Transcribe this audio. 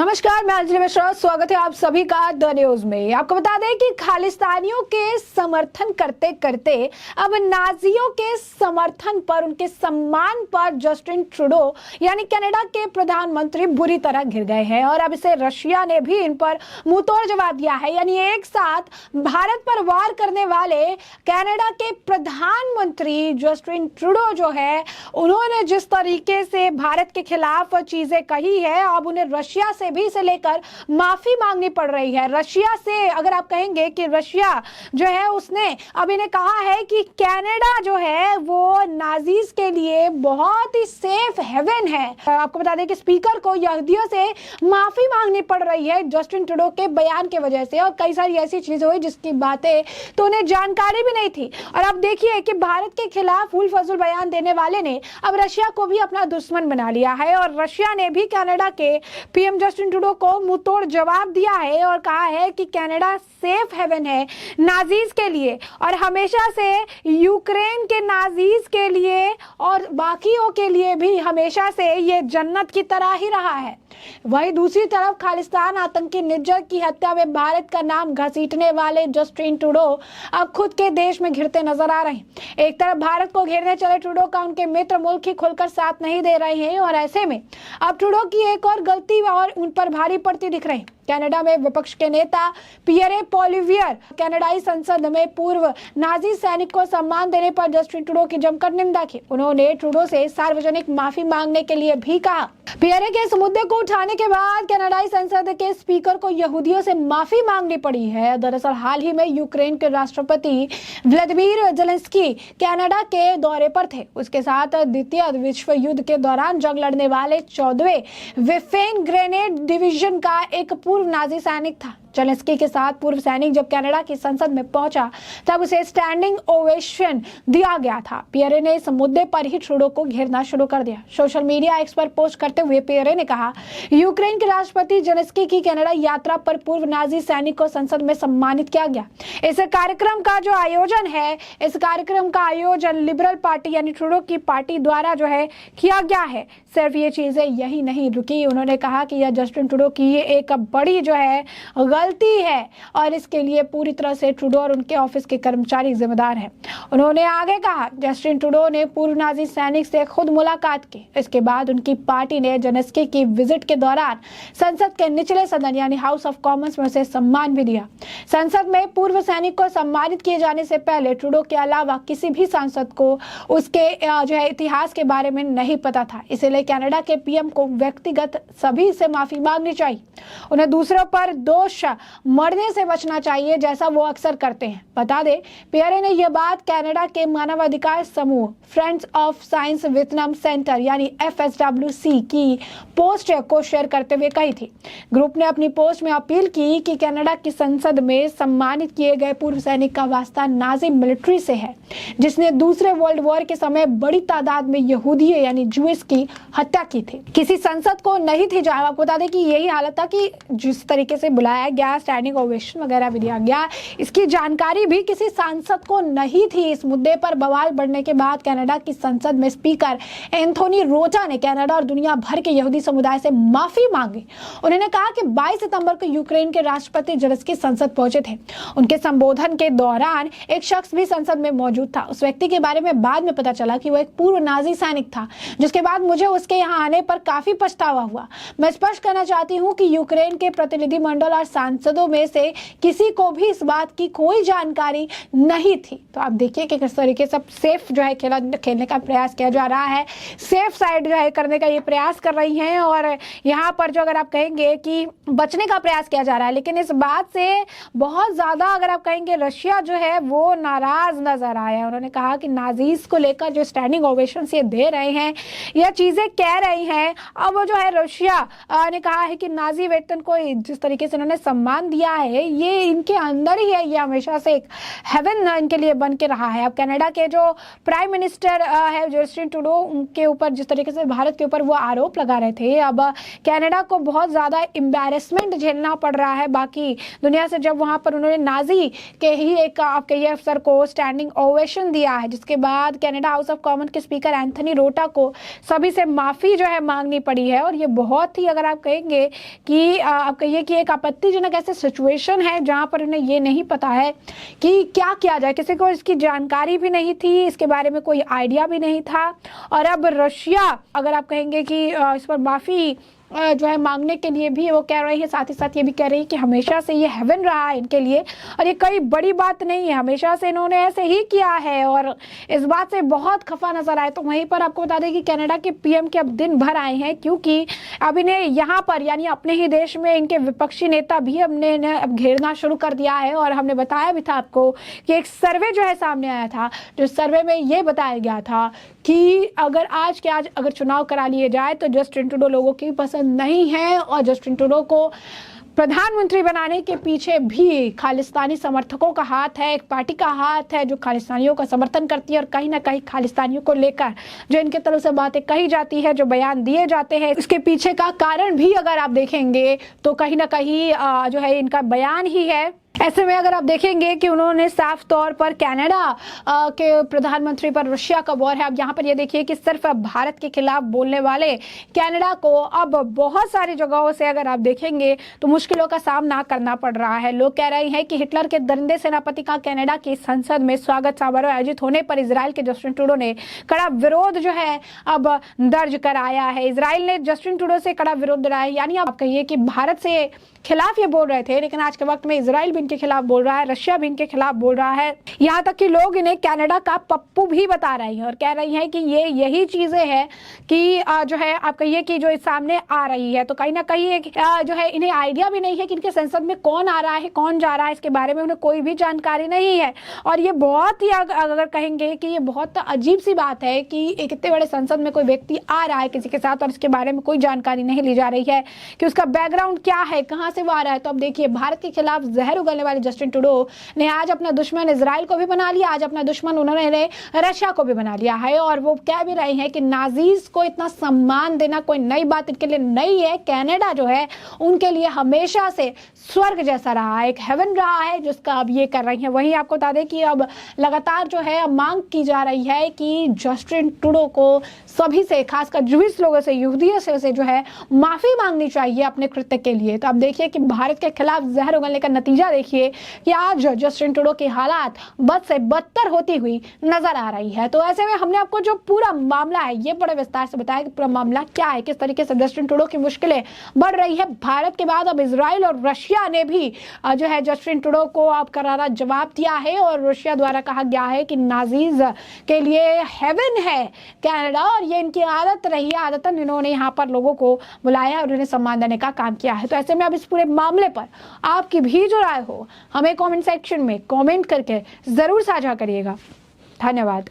नमस्कार, मैं अंजलि मिश्रा। स्वागत है आप सभी का द न्यूज में। आपको बता दें कि खालिस्तानियों के समर्थन करते करते अब नाजियों के समर्थन पर, उनके सम्मान पर जस्टिन ट्रूडो यानी कनाडा के प्रधानमंत्री बुरी तरह घिर गए हैं और अब इसे रशिया ने भी इन पर मुंहतोड़ जवाब दिया है। यानी एक साथ भारत पर वार करने वाले कनाडा के प्रधानमंत्री जस्टिन ट्रूडो जो है, उन्होंने जिस तरीके से भारत के खिलाफ चीजें कही है, अब उन्हें रशिया से भी इसे लेकर माफी मांगनी पड़ रही है। रशिया से अगर आप कहेंगे कि रशिया जो है उसने अब इन्हें कहा है कि कनाडा जो है वो नाजीज के लिए बहुत ही सेफ हेवन है। आपको बता दें कि स्पीकर को यहूदियों से माफी मांगनी पड़ रही है जस्टिन ट्रूडो के बयान की वजह से, और कई सारी ऐसी चीजें हुई जिसकी बातें तो उन्हें जानकारी भी नहीं थी। और अब देखिए कि भारत के खिलाफ फूल फजूल बयान देने वाले ने अब रशिया को भी अपना दुश्मन बना लिया है और रशिया ने भी कनाडा के पीएम जस्टिन ट्रूडो को मुंहतोड़ जवाब दिया है और कहा है कि कनाडा सेफ हेवन है नाजीज के लिए और हमेशा से यूक्रेन के नाजीज के लिए और बाकियों के लिए भी हमेशा से ये जन्नत की तरह ही रहा है। वहीं दूसरी तरफ खालिस्तान आतंकी निज्जर की हत्या में भारत का नाम घसीटने वाले जस्टिन ट्रूडो अब खुद के देश में घिरते नजर आ रहे हैं। एक तरफ भारत को घेरने चले ट्रूडो का उनके मित्र मुल्क ही खुलकर साथ नहीं दे रहे हैं और ऐसे में अब ट्रूडो की एक और गलती और उन पर भारी पड़ती दिख रही। कनाडा में विपक्ष के नेता पियरे पोलिवियर कनाडाई संसद में पूर्व नाजी सैनिक को सम्मान देने पर जस्टिन ट्रूडो की जमकर निंदा की। उन्होंने ट्रूडो से सार्वजनिक माफी मांगने के लिए भी कहा। पियरे के इस मुद्दे को उठाने के बाद कनाडाई संसद के स्पीकर को यहूदियों से माफी मांगनी पड़ी है। दरअसल हाल ही में यूक्रेन के राष्ट्रपति व्लादिमीर जेलेंस्की कनाडा के दौरे पर थे। उसके साथ द्वितीय विश्व युद्ध के दौरान जंग लड़ने वाले 14वें वेफेन ग्रेनेड डिवीजन का एक पूर्व नाजी सैनिक था। जेलेंस्की के साथ पूर्व सैनिक जब कनाडा की संसद में पहुंचा तब उसे स्टैंडिंग ओवेशन दिया गया था। पियरे ने इस मुद्दे पर ही ट्रूडो को घेरना शुरू कर दिया। सोशल मीडिया एक्स पर पोस्ट करते हुए पियरे ने कहा, यूक्रेन के राष्ट्रपति जेलेंस्की की कनाडा यात्रा पर पूर्व नाजी सैनिक को संसद में सम्मानित किया गया। इस कार्यक्रम का जो आयोजन है, इस कार्यक्रम का आयोजन लिबरल पार्टी यानी ट्रूडो की पार्टी द्वारा जो है किया गया है। सिर्फ ये चीजें यही नहीं रुकी, उन्होंने कहा कि यह जस्टिन ट्रूडो की एक बड़ी जो है गलती है और इसके लिए पूरी तरह से ट्रूडो और उनके ऑफिस के कर्मचारी जिम्मेदार हैं। उन्होंने आगे कहा, जस्टिन ट्रूडो ने पूर्व नाजी सैनिक से खुद मुलाकात की। इसके बाद उनकी पार्टी ने जेलेंस्की की विजिट के दौरान संसद के निचले सदन यानी हाउस ऑफ कॉमन्स में उसे सम्मान भी दिया। संसद में पूर्व सैनिक को सम्मानित किए जाने से पहले ट्रूडो के अलावा किसी भी सांसद को उसके जो है इतिहास के बारे में नहीं पता था। इसलिए कनाडा के पीएम को व्यक्तिगत सभी से माफी मांगनी चाहिए। उन्हें दूसरों पर दोष मरने से बचना चाहिए, जैसा वो अक्सर करते हैं। बता दें, पियरे ने यह बात कनाडा के मानवाधिकार समूह friends of science Vietnam centre यानी FSWC की पोस्ट को शेयर करते हुए कही थी। ग्रुप ने अपनी पोस्ट में अपील की कि कनाडा की संसद में सम्मानित किए गए पूर्व सैनिक का वास्ता नाजी मिलिट्री से है, जिसने दूसरे वर्ल्ड वॉर के समय बड़ी तादाद में यहूदी यानी जूइस की हत्या की थी। किसी संसद को नहीं थी। आपको बता दें कि यही हालत था कि जिस तरीके से बुलाया गया, स्टैंडिंग ओवेशन वगैरह भी दिया गया, इसकी जानकारी भी किसी सांसद को नहीं थी। इस मुद्दे पर बवाल बढ़ने के बाद कनाडा की संसद में स्पीकर एंथोनी रोटा ने कनाडा और दुनिया भर के यहूदी समुदाय से माफी मांगी। उन्होंने कहा कि 22 सितंबर को यूक्रेन के राष्ट्रपति जेलेंस्की संसद पहुंचे थे। उनके संबोधन के दौरान एक शख्स भी संसद में मौजूद था। उस व्यक्ति के बारे में बाद में पता चला कि वो एक पूर्व नाजी सैनिक था, जिसके बाद मुझे उसके यहाँ आने पर काफी पछतावा हुआ। मैं स्पष्ट करना चाहती हूँ कि यूक्रेन के प्रतिनिधिमंडल और सांसदों में से किसी को भी इस बात की कोई जानकारी नहीं थी। तो आप देखिए कि किस तरीके से सेफ जो है खेलने का प्रयास किया जा रहा है, सेफ साइड जो है करने का ये प्रयास कर रही हैं और यहाँ पर जो अगर आप कहेंगे कि बचने का प्रयास किया जा रहा है। लेकिन इस बात से बहुत ज्यादा अगर आप कहेंगे रशिया जो है वो नाराज नजर आया। उन्होंने कहा कि नाजीज को लेकर जो स्टैंडिंग ओवेशन ये दे रहे हैं, यह चीजें कह रही हैं, अब वो जो है रशिया ने कहा है कि नाजी वेतन को जिस तरीके से उन्होंने सम्मान दिया है ये इनके अंदर ही है, ये हमेशा से एक हेवन इनके लिए बन के रहा है। अब कनाडा के जो प्राइम मिनिस्टर है जस्टिन ट्रूडो, उनके ऊपर जिस तरीके से भारत के ऊपर वो आरोप लगा रहे थे, अब कनाडा को बहुत ज़्यादा एम्बैरेसमेंट झेलना पड़ रहा है बाकी दुनिया से, जब वहाँ पर उन्होंने नाजी के ही एक आप कहिए अफसर को स्टैंडिंग ओवेशन दिया है, जिसके बाद कनाडा हाउस ऑफ कॉमन के स्पीकर एंथनी रोटा को सभी से माफ़ी जो है मांगनी पड़ी है। और ये बहुत ही, अगर आप कहेंगे कि आप कहिए कि एक आपत्तिजनक ऐसे सिचुएशन है जहाँ पर उन्हें ये नहीं पता है कि क्या किया जाए, किसी को इसकी जानकारी भी नहीं थी, इसके बारे में कोई आइडिया भी नहीं था। और अब रशिया, अगर आप कहेंगे कि इस पर माफ़ी जो है मांगने के लिए भी वो कह रही है, साथ ही साथ ये भी कह रही है कि हमेशा से ये हेवन रहा है इनके लिए और ये कोई बड़ी बात नहीं है, हमेशा से इन्होंने ऐसे ही किया है और इस बात से बहुत खफा नजर आए। तो वहीं पर आपको बता दें कि कनाडा के पीएम के अब दिन भर आए हैं, क्योंकि अब इन्हें यहाँ पर यानी अपने ही देश में इनके विपक्षी नेता भी अब घेरना शुरू कर दिया है। और हमने बताया भी था आपको कि एक सर्वे जो है सामने आया था, जो सर्वे में ये बताया गया था कि अगर आज के आज अगर चुनाव करा लिए जाए तो जस्टिन ट्रूडो लोगों की पसंद नहीं है और जस्टिन ट्रूडो को प्रधानमंत्री बनाने के पीछे भी खालिस्तानी समर्थकों का हाथ है, एक पार्टी का हाथ है जो खालिस्तानियों का समर्थन करती है और कहीं ना कहीं खालिस्तानियों को लेकर जो इनके तरफ से बातें कही जाती है, जो बयान दिए जाते हैं, इसके पीछे का कारण भी अगर आप देखेंगे तो कहीं ना कहीं जो है इनका बयान ही है। ऐसे में अगर आप देखेंगे कि उन्होंने साफ तौर पर कनाडा के प्रधानमंत्री पर रशिया का वॉर है। अब यहाँ पर ये देखिए कि सिर्फ भारत के खिलाफ बोलने वाले कनाडा को अब बहुत सारी जगहों से अगर आप देखेंगे तो मुश्किलों का सामना करना पड़ रहा है। लोग कह रहे हैं कि हिटलर के दरिंदे सेनापति का कनाडा की संसद में स्वागत समारोह आयोजित होने पर इजराइल के जस्टिन ट्रूडो ने कड़ा विरोध जो है अब दर्ज कराया है। इजराइल ने जस्टिन ट्रूडो से कड़ा विरोध कराया, यानी आप कहिए कि भारत से खिलाफ ये बोल रहे थे, लेकिन आज के वक्त में इजराइल भी इनके खिलाफ बोल रहा है, रशिया भी इनके खिलाफ बोल रहा है। यहाँ तक कि लोग इन्हें कनाडा का पप्पू भी बता रहे हैं और कह रही हैं कि ये यही चीजें हैं कि जो है आप कहिए कि जो इस सामने आ रही है। तो कहीं ना कहीं जो है इन्हें आइडिया भी नहीं है कि इनके संसद में कौन आ रहा है, कौन जा रहा है, इसके बारे में उन्हें कोई भी जानकारी नहीं है। और ये बहुत ही, अगर कहेंगे कि ये बहुत अजीब सी बात है कि एक इतने बड़े संसद में कोई व्यक्ति आ रहा है किसी के साथ और इसके बारे में कोई जानकारी नहीं ली जा रही है कि उसका बैकग्राउंड क्या है, कहाँ से वो आ रहा है। तो अब देखिए भारत के खिलाफ जहर उगलने वाले जस्टिन ट्रूडो ने आज अपना दुश्मन इजराइल को भी बना लिया, आज अपना दुश्मन उन्होंने रशिया को भी बना लिया है। और वो कह भी रहे हैं कि नाजीज को इतना सम्मान देना कोई नई बात इनके लिए नहीं है। कनाडा जो है उनके लिए हमेशा से स्वर्ग जैसा रहा है, एक हेवन रहा है, जिसका अब ये कर रही है। वहीं आपको बता दें कि अब लगातार जो है मांग की जा रही है कि जस्टिन ट्रूडो को सभी से, खासकर जूइश लोगों से, यहूदियों से जो है माफी मांगनी चाहिए अपने कृत्य के लिए। तो अब देखिए कि भारत के खिलाफ जहर उगलने का नतीजा देखिए कि आज जस्टिन ट्रूडो की हालात बद से बदतर होती हुई नजर आ रही है। तो ऐसे में हमने आपको जो पूरा मामला है ये बड़े विस्तार से बताया कि पूरा मामला क्या है, किस तरीके से जस्टिन ट्रूडो की मुश्किलें बढ़ रही है। भारत के बाद अब इजराइल और रशिया ने भी जो है जस्टिन ट्रूडो को अब करारा जवाब दिया है और रशिया द्वारा कहा गया है कि नाजीज के लिए हेवन है कनाडा और ये इनकी आदत रही है, आदतन इन्होंने यहाँ पर लोगों को बुलाया और उन्हें सम्मान देने का काम किया है। तो ऐसे में अब इस पूरे मामले पर आपकी भी जो राय हो हमें कमेंट सेक्शन में कमेंट करके जरूर साझा करिएगा। धन्यवाद।